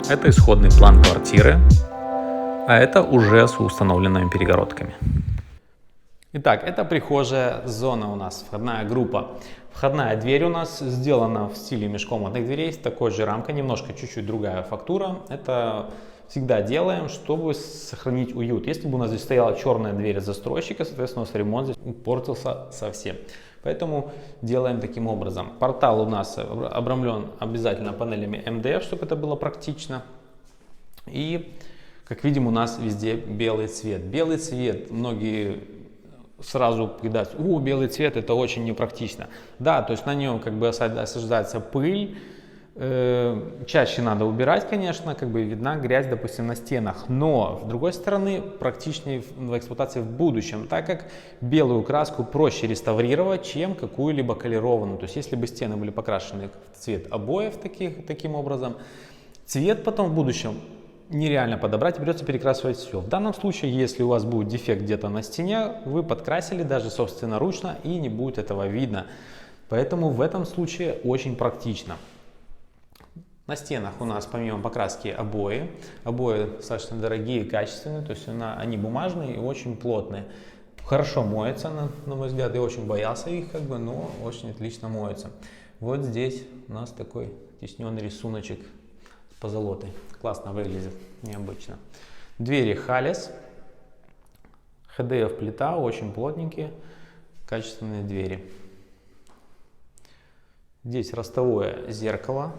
Это исходный план квартиры, а это уже с установленными перегородками. Итак, это прихожая зона у нас, входная группа. Входная дверь у нас сделана в стиле межкомнатных дверей, с такой же рамкой, немножко чуть-чуть другая фактура. Это всегда делаем, чтобы сохранить уют. Если бы у нас здесь стояла черная дверь застройщика, соответственно, у нас ремонт здесь портился совсем. Поэтому делаем таким образом. Портал у нас обрамлен обязательно панелями МДФ, чтобы это было практично. И, как видим, у нас везде белый цвет. Белый цвет многие сразу кидать: о, белый цвет, это очень непрактично. Да, то есть на нем как бы осаждается пыль, чаще надо убирать, конечно, как бы видна грязь, допустим, на стенах, но с другой стороны практичнее в эксплуатации в будущем, так как белую краску проще реставрировать, чем какую-либо колерованную. То есть если бы стены были покрашены в цвет обоев таким образом, цвет потом в будущем нереально подобрать, придется перекрашивать все. В данном случае, если у вас будет дефект где-то на стене, вы подкрасили даже собственноручно и не будет этого видно. Поэтому в этом случае очень практично. На стенах у нас помимо покраски обои. Обои достаточно дорогие и качественные, то есть они бумажные и очень плотные. Хорошо моются, на мой взгляд, я очень боялся их, но очень отлично моются. Вот здесь у нас такой тесненный рисуночек с позолотой. Классно выглядит, необычно. Двери Халес, ХДФ плита, очень плотненькие, качественные двери. Здесь ростовое зеркало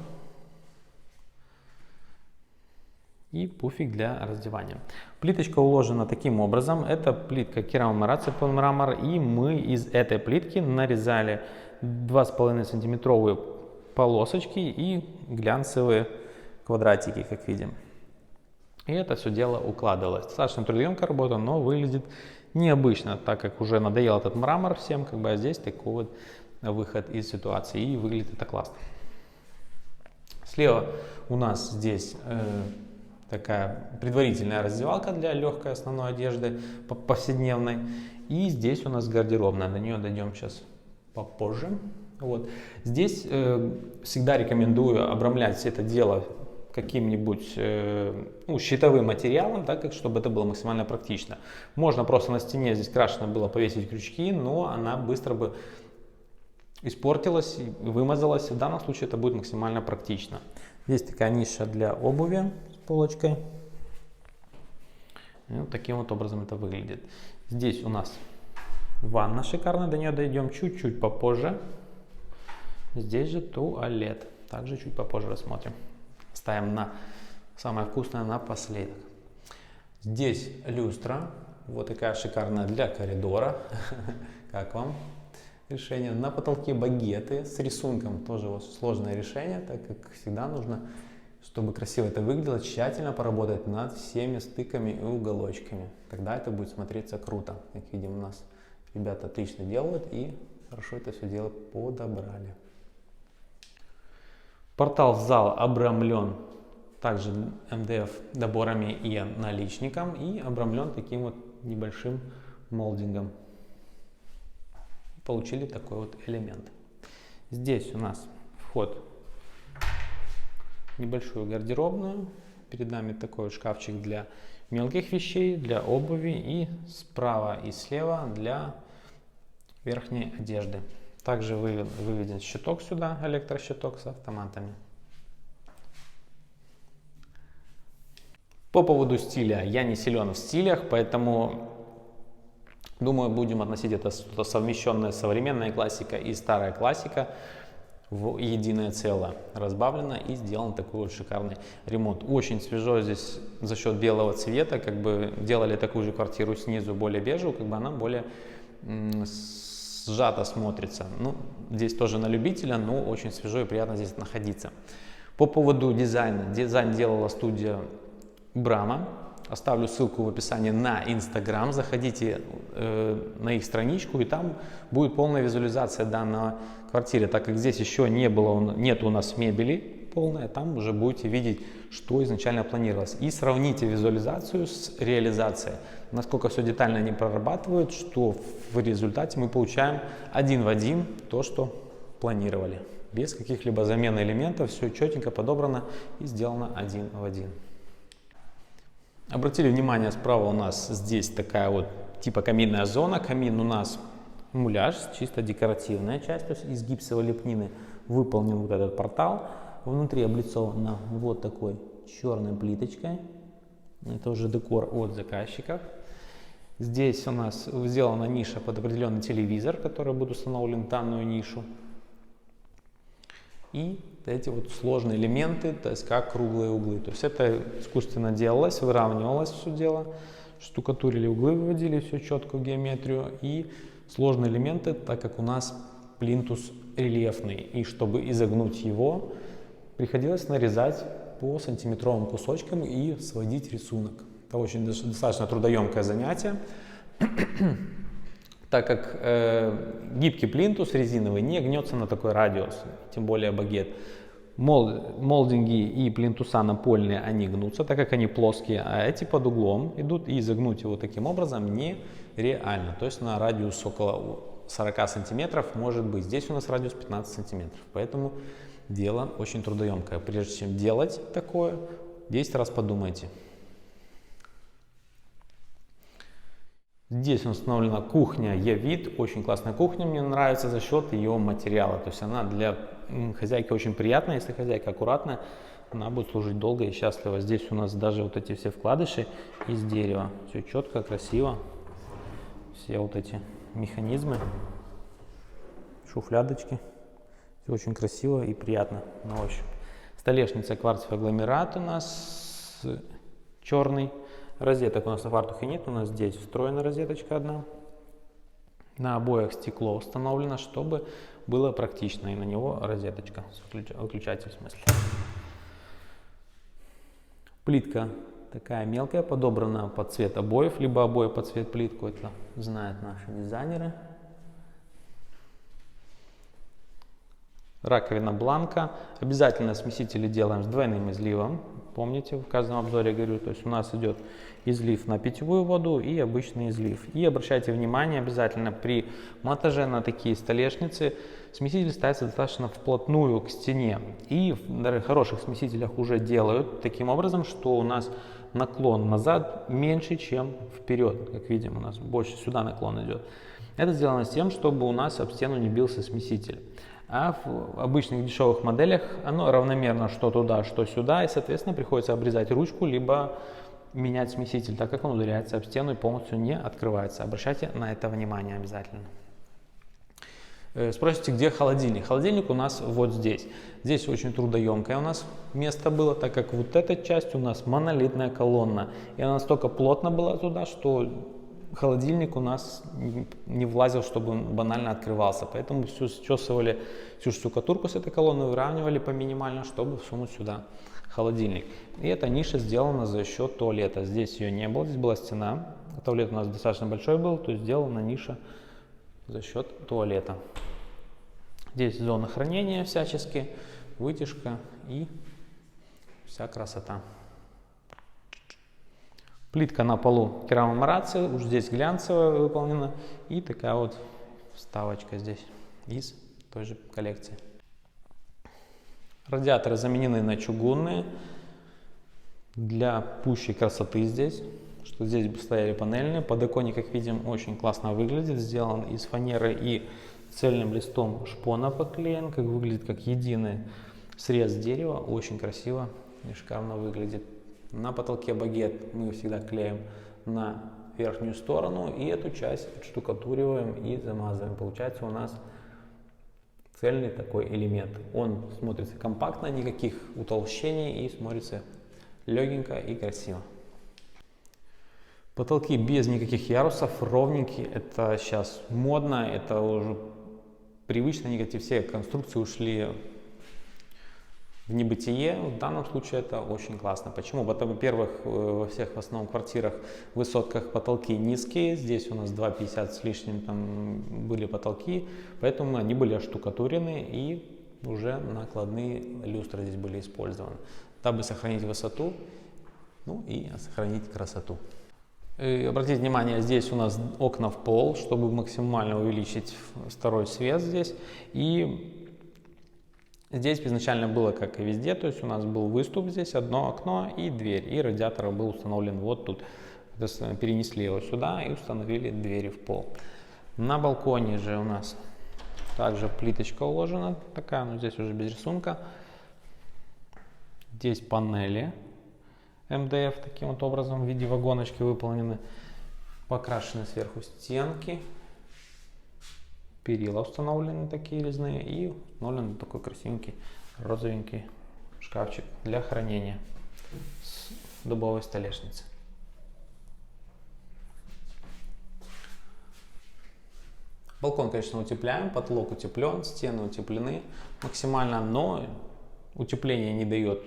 и пуфик для раздевания. Плиточка уложена таким образом. Это плитка керамомараци под мрамор, и мы из этой плитки нарезали 2,5 сантиметровые полосочки и глянцевые квадратики, как видим. И это все дело укладывалось. Достаточно трудоемкая работа, но выглядит необычно, так как уже надоел этот мрамор всем, а здесь такой вот выход из ситуации, и выглядит это классно. Слева у нас здесь такая предварительная раздевалка для легкой основной одежды повседневной. И здесь у нас гардеробная, до нее дойдем сейчас попозже. Вот. Здесь всегда рекомендую обрамлять это дело каким-нибудь щитовым материалом, так как чтобы это было максимально практично. Можно просто на стене здесь крашено было повесить крючки, но она быстро бы испортилась, вымазалась. В данном случае это будет максимально практично. Здесь такая ниша для обуви с полочкой. И вот таким вот образом это выглядит. Здесь у нас ванна шикарная, до нее дойдем чуть-чуть попозже. Здесь же туалет, также чуть попозже рассмотрим. Ставим на самое вкусное напоследок. Здесь люстра, вот такая шикарная для коридора. Как вам решение? На потолке багеты с рисунком, тоже вот сложное решение, так как всегда нужно, чтобы красиво это выглядело, тщательно поработать над всеми стыками и уголочками. Тогда это будет смотреться круто. Как видим, у нас ребята отлично делают и хорошо это все дело подобрали. Портал в зал обрамлен также МДФ доборами и наличником, и обрамлен таким вот небольшим молдингом. Получили такой вот элемент. Здесь у нас вход в небольшую гардеробную. Перед нами такой вот шкафчик для мелких вещей, для обуви, и справа и слева для верхней одежды. Также выведен щиток сюда, электрощиток с автоматами. По поводу стиля, я не силен в стилях, поэтому думаю, будем относить это что-то совмещенное, современная классика и старая классика в единое целое. Разбавлено и сделан такой вот шикарный ремонт. Очень свежо здесь за счет белого цвета, делали такую же квартиру снизу более бежевую, она более сжато смотрится. Здесь тоже на любителя, но очень свежо и приятно здесь находиться. По поводу дизайна. Дизайн делала студия Брама. Оставлю ссылку в описании на Instagram. Заходите на их страничку, и там будет полная визуализация данной квартиры. Так как здесь еще нет у нас мебели полной, там уже будете видеть, что изначально планировалось. И сравните визуализацию с реализацией. Насколько все детально они прорабатывают, что в результате мы получаем один в один то, что планировали. без каких-либо замен элементов, все четенько подобрано и сделано один в один. Обратили внимание, справа у нас здесь такая вот типа каминная зона. Камин у нас муляж, чисто декоративная часть, то есть из гипсовой лепнины выполнен вот этот портал. Внутри облицовано вот такой черной плиточкой. Это уже декор от заказчиков. Здесь у нас сделана ниша под определенный телевизор, который будет установлен в данную нишу. И эти вот сложные элементы, то есть как круглые углы. То есть это искусственно делалось, выравнивалось все дело. Штукатурили углы, выводили все четко в геометрию. И сложные элементы, так как у нас плинтус рельефный. И чтобы изогнуть его, приходилось нарезать по сантиметровым кусочкам и сводить рисунок. Это очень достаточно трудоемкое занятие, так как гибкий плинтус резиновый не гнется на такой радиус, тем более багет. Молдинги и плинтуса напольные, они гнутся, так как они плоские, а эти под углом идут, и загнуть его таким образом нереально. То есть на радиус около 40 сантиметров может быть. Здесь у нас радиус 15 сантиметров, поэтому дело очень трудоемкое. Прежде чем делать такое, 10 раз подумайте. Здесь установлена кухня Явид, очень классная кухня, мне нравится за счет ее материала, то есть она для хозяйки очень приятная, если хозяйка аккуратная, она будет служить долго и счастливо. Здесь у нас даже вот эти все вкладыши из дерева, все четко, красиво, все вот эти механизмы, шуфлядочки, все очень красиво и приятно на ощупь. Столешница кварцевый агломерат у нас черный. Розеток у нас на фартухе нет, у нас здесь встроена розеточка одна. На обоях стекло установлено, чтобы было практично, и на него розеточка, выключатель в смысле. Плитка такая мелкая, подобрана под цвет обоев, либо обои под цвет плитку, это знают наши дизайнеры. Раковина бланка. Обязательно смесители делаем с двойным изливом. Помните, в каждом обзоре я говорю, то есть у нас идет излив на питьевую воду и обычный излив. И обращайте внимание, обязательно при монтаже на такие столешницы смеситель ставится достаточно вплотную к стене. И в хороших смесителях уже делают таким образом, что у нас наклон назад меньше, чем вперед. Как видим, у нас больше сюда наклон идет. Это сделано с тем, чтобы у нас об стену не бился смеситель. А в обычных дешевых моделях оно равномерно что туда, что сюда, и, соответственно, приходится обрезать ручку, либо менять смеситель, так как он ударяется об стену и полностью не открывается. Обращайте на это внимание обязательно. Спросите, где холодильник? Холодильник у нас вот здесь. Здесь очень трудоемкое у нас место было, так как вот эта часть у нас монолитная колонна. И она настолько плотно была туда, что холодильник у нас не влазил, чтобы он банально открывался. Поэтому счесывали всю штукатурку с этой колонны, выравнивали по минимально, чтобы всунуть сюда холодильник. И эта ниша сделана за счет туалета. Здесь ее не было, здесь была стена. Туалет у нас достаточно большой был, то есть сделана ниша за счет туалета. Здесь зона хранения всячески, вытяжка и вся красота. Плитка на полу керамомарация, уж здесь глянцевая выполнена, и такая вот вставочка здесь из той же коллекции. Радиаторы заменены на чугунные для пущей красоты здесь, что здесь бы стояли панельные. Подоконник, как видим, очень классно выглядит, сделан из фанеры и цельным листом шпона поклеен, как выглядит как единый срез дерева, очень красиво и шикарно выглядит. На потолке багет мы всегда клеим на верхнюю сторону и эту часть штукатуриваем и замазываем. Получается у нас цельный такой элемент. Он смотрится компактно, никаких утолщений и смотрится легенько и красиво. Потолки без никаких ярусов, ровненькие. Это сейчас модно, это уже привычно, никакие все конструкции ушли в небытие. В данном случае это очень классно. Почему? Потому, во-первых, во всех в основном квартирах, высотках потолки низкие. Здесь у нас 2,50 с лишним там были потолки, поэтому они были оштукатурены и уже накладные люстры здесь были использованы, дабы сохранить высоту, ну и сохранить красоту. И обратите внимание, здесь у нас окна в пол, чтобы максимально увеличить второй свет здесь. И Здесь изначально было как и везде, то есть у нас был выступ здесь, одно окно и дверь, и радиатор был установлен вот тут. Перенесли его сюда и установили двери в пол. На балконе же у нас также плиточка уложена, такая, но здесь уже без рисунка. Здесь панели МДФ таким вот образом в виде вагоночки выполнены. Покрашены сверху стенки. Перила установлены такие резные и установлен такой красивенький розовенький шкафчик для хранения с дубовой столешницы. Балкон, конечно, утепляем, потолок утеплен, стены утеплены максимально, но утепление не дает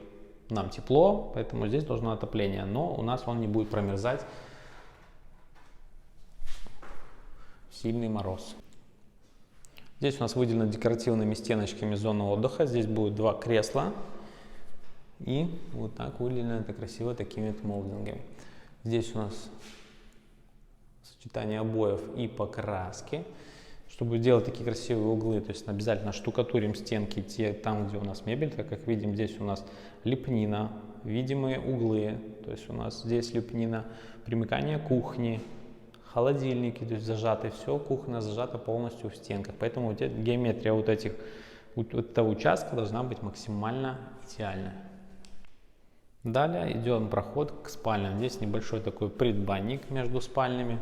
нам тепло, поэтому здесь должно отопление, но у нас он не будет промерзать в сильный мороз. Здесь у нас выделено декоративными стеночками зона отдыха. Здесь будет 2 кресла. И вот так выделено это красиво такими вот молдингами. Здесь у нас сочетание обоев и покраски. Чтобы делать такие красивые углы, то есть обязательно штукатурим стенки там, где у нас мебель. Так как видим, здесь у нас лепнина, видимые углы. То есть у нас здесь лепнина, примыкание кухни. Холодильники, то есть зажаты, все, кухня зажата полностью в стенках. Поэтому геометрия вот этого участка должна быть максимально идеальная. Далее идет проход к спальням. Здесь небольшой такой предбанник между спальнями.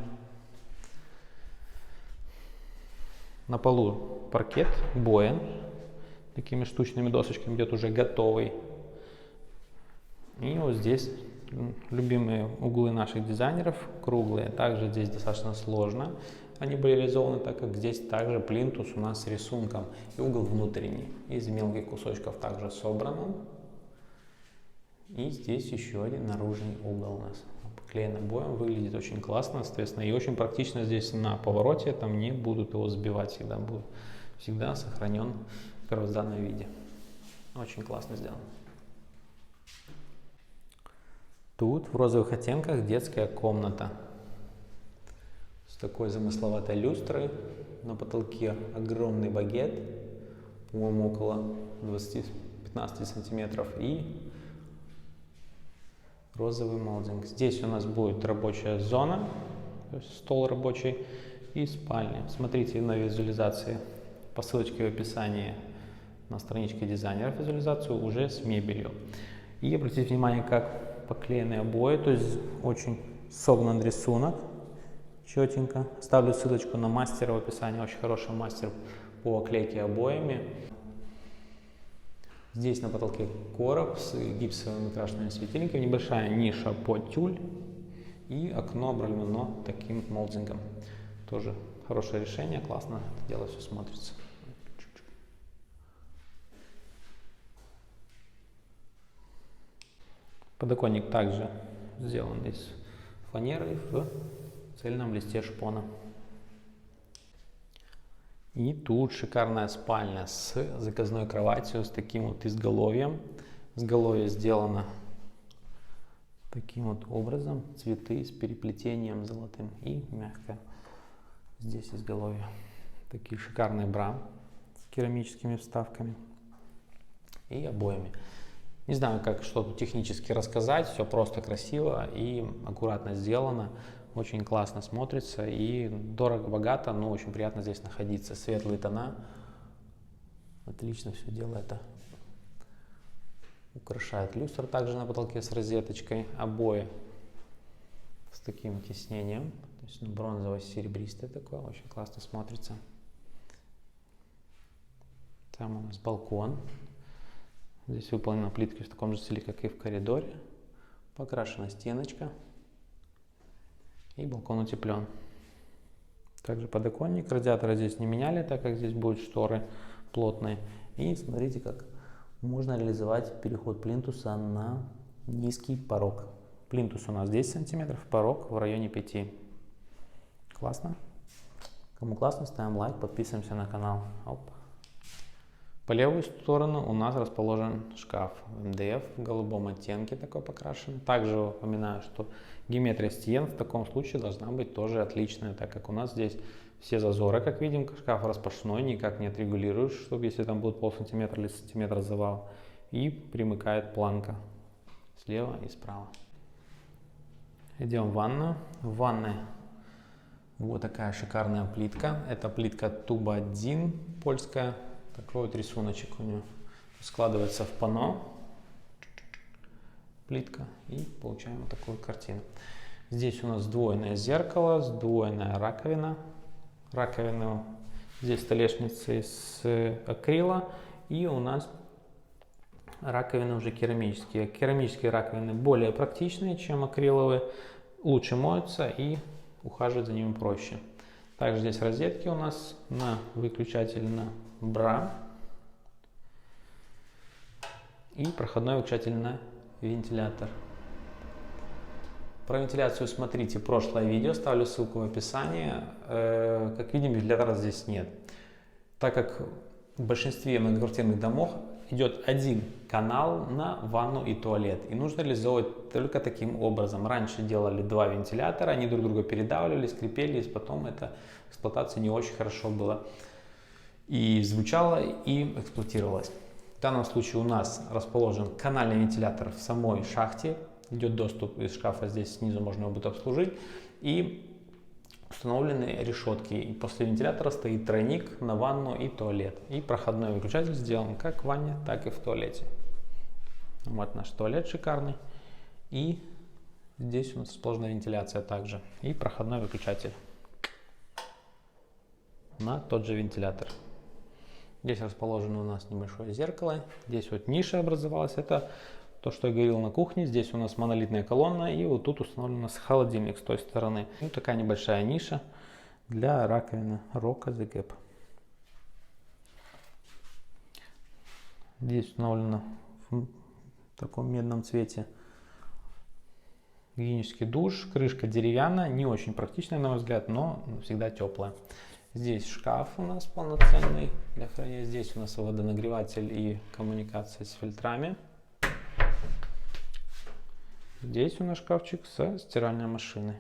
На полу паркет боен, такими штучными досочками, где-то уже готовый. И вот здесь любимые углы наших дизайнеров, круглые. Также здесь достаточно сложно они были реализованы, так как здесь также плинтус у нас с рисунком и угол внутренний. Из мелких кусочков также собрано. И здесь еще один наружный угол у нас. Поклеен обоем, выглядит очень классно, соответственно, и очень практично здесь на повороте, там не будут его сбивать, всегда сохранен в первозданном виде. Очень классно сделано. Тут в розовых оттенках детская комната с такой замысловатой люстрой. На потолке огромный багет, по-моему, около 20-15 сантиметров, и розовый молдинг. Здесь у нас будет рабочая зона, то есть стол рабочий, и спальня. Смотрите на визуализации по ссылочке в описании на страничке дизайнеров визуализацию уже с мебелью. И обратите внимание, как поклеенные обои, то есть очень согнан рисунок, четенько. Ставлю ссылочку на мастера в описании, очень хороший мастер по оклейке обоями. Здесь на потолке короб с гипсовыми крашенными светильниками, небольшая ниша под тюль и окно обрамлено таким молдингом. Тоже хорошее решение, классно это дело все смотрится. Подоконник также сделан из фанеры в цельном листе шпона. И тут шикарная спальня с заказной кроватью, с таким вот изголовьем. Изголовье сделано таким вот образом, цветы с переплетением золотым и мягкое. Здесь изголовье. Такие шикарные бра с керамическими вставками и обоями. Не знаю, как что тут технически рассказать, все просто красиво и аккуратно сделано, очень классно смотрится и дорого-богато, но очень приятно здесь находиться. Светлые тона, отлично все дело это украшает. Люстра также на потолке с розеточкой, обои с таким тиснением, то есть бронзово-серебристое такое, очень классно смотрится. Там у нас балкон. Здесь выполнена плитка в таком же стиле, как и в коридоре. Покрашена стеночка. И балкон утеплен. Также подоконник. Радиатора здесь не меняли, так как здесь будут шторы плотные. И смотрите, как можно реализовать переход плинтуса на низкий порог. Плинтус у нас 10 сантиметров, порог в районе 5. Классно? Кому классно, ставим лайк, подписываемся на канал. Оп. По левую сторону у нас расположен шкаф МДФ в голубом оттенке такой покрашен. Также упоминаю, что геометрия стен в таком случае должна быть тоже отличная, так как у нас здесь все зазоры, как видим, шкаф распашной, никак не отрегулируешь, чтобы если там будет полсантиметра или сантиметр завал. И примыкает планка слева и справа. Идем в ванную. В ванной вот такая шикарная плитка. Это плитка Туба-1 польская. Такой вот рисуночек у нее. Складывается в панно плитка и получаем вот такую картину. Здесь у нас сдвоенное зеркало, сдвоенная раковина. Раковину здесь столешницы с акрила, и у нас раковины уже керамические. Керамические раковины более практичные, чем акриловые, лучше моются и ухаживать за ними проще. Также здесь розетки у нас на выключатель на бра и проходной выключатель на вентилятор. Про вентиляцию смотрите прошлое видео, ставлю ссылку в описании. Как видим, вентилятора здесь нет. Так как в большинстве многоквартирных домов идет один канал на ванну и туалет. И нужно реализовывать только таким образом. Раньше делали два вентилятора, они друг друга передавливали, скрипелись, потом это в эксплуатации не очень хорошо было. И звучало, и эксплуатировалось. В данном случае у нас расположен канальный вентилятор в самой шахте. Идет доступ из шкафа, здесь снизу можно его будет обслужить. И установлены решетки. И после вентилятора стоит тройник на ванну и туалет. И проходной выключатель сделан как в ванне, так и в туалете. Вот наш туалет шикарный. И здесь у нас расположена вентиляция также. И проходной выключатель на тот же вентилятор. Здесь расположено у нас небольшое зеркало. Здесь вот ниша образовалась. Это то, что я говорил на кухне. Здесь у нас монолитная колонна. И вот тут установлен у нас холодильник с той стороны. И такая небольшая ниша для раковины Rocca The Gap. Здесь установлено в таком медном цвете гигиенический душ. Крышка деревянная. Не очень практичная, на мой взгляд, но всегда теплая. Здесь шкаф у нас полноценный для хранения. Здесь у нас водонагреватель и коммуникация с фильтрами. Здесь у нас шкафчик со стиральной машиной.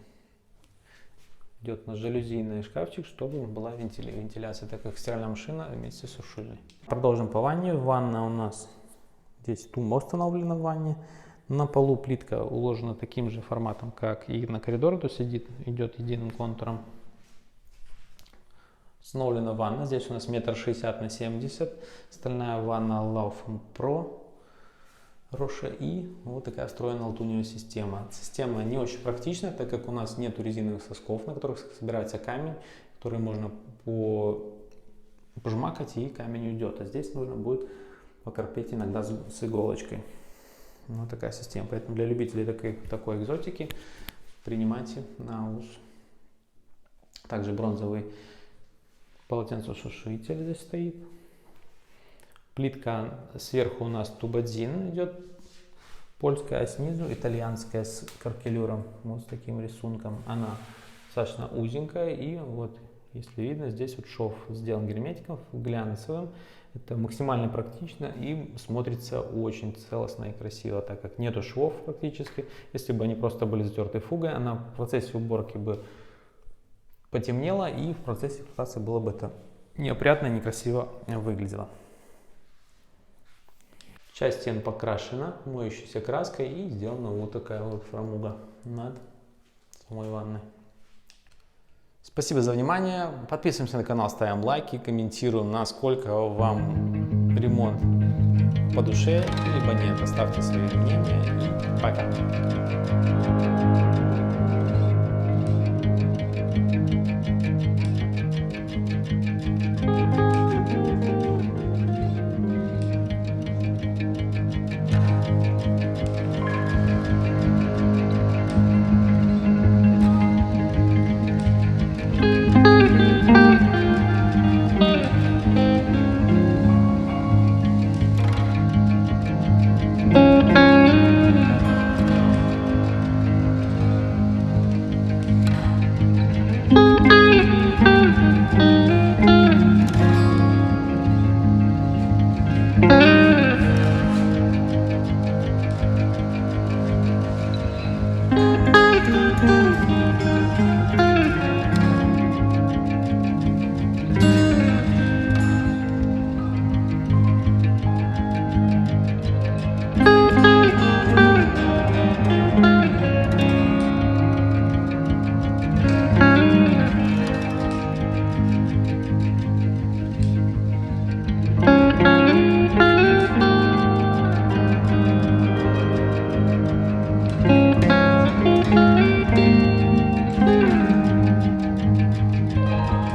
Идет у нас жалюзийный шкафчик, чтобы была вентиляция, так как стиральная машина вместе с сушильной. Продолжим по ванне. Ванна у нас здесь тумба установлена в ванне. На полу плитка уложена таким же форматом, как и на коридоре, то есть идет единым контуром. Установлена ванна. Здесь у нас 1,60 на 70 м. Стальная ванна Laufum Pro. Хорошая, и вот такая встроенная латуневая система. Система не очень практичная, так как у нас нет резиновых сосков, на которых собирается камень, который можно пожмакать, и камень уйдет. А здесь нужно будет покорпеть иногда с иголочкой. Вот такая система. Поэтому для любителей такой экзотики принимайте на ус. Также бронзовый полотенцесушитель здесь стоит. Плитка сверху у нас Туба-1 идет, польская, а снизу итальянская с каркелюром, вот с таким рисунком. Она достаточно узенькая, и вот, если видно, здесь вот шов сделан герметиком, глянцевым. Это максимально практично и смотрится очень целостно и красиво, так как нету швов практически. Если бы они просто были затерты фугой, она в процессе уборки бы потемнела, и в процессе эксплуатации было бы это неопрятно, некрасиво выглядело. Часть стен покрашена моющейся краской, и сделана вот такая вот фрамуга над самой ванной. Спасибо за внимание. Подписываемся на канал, ставим лайки, комментируем, насколько вам ремонт по душе, либо нет. Оставьте свои мнения, и пока. Thank you.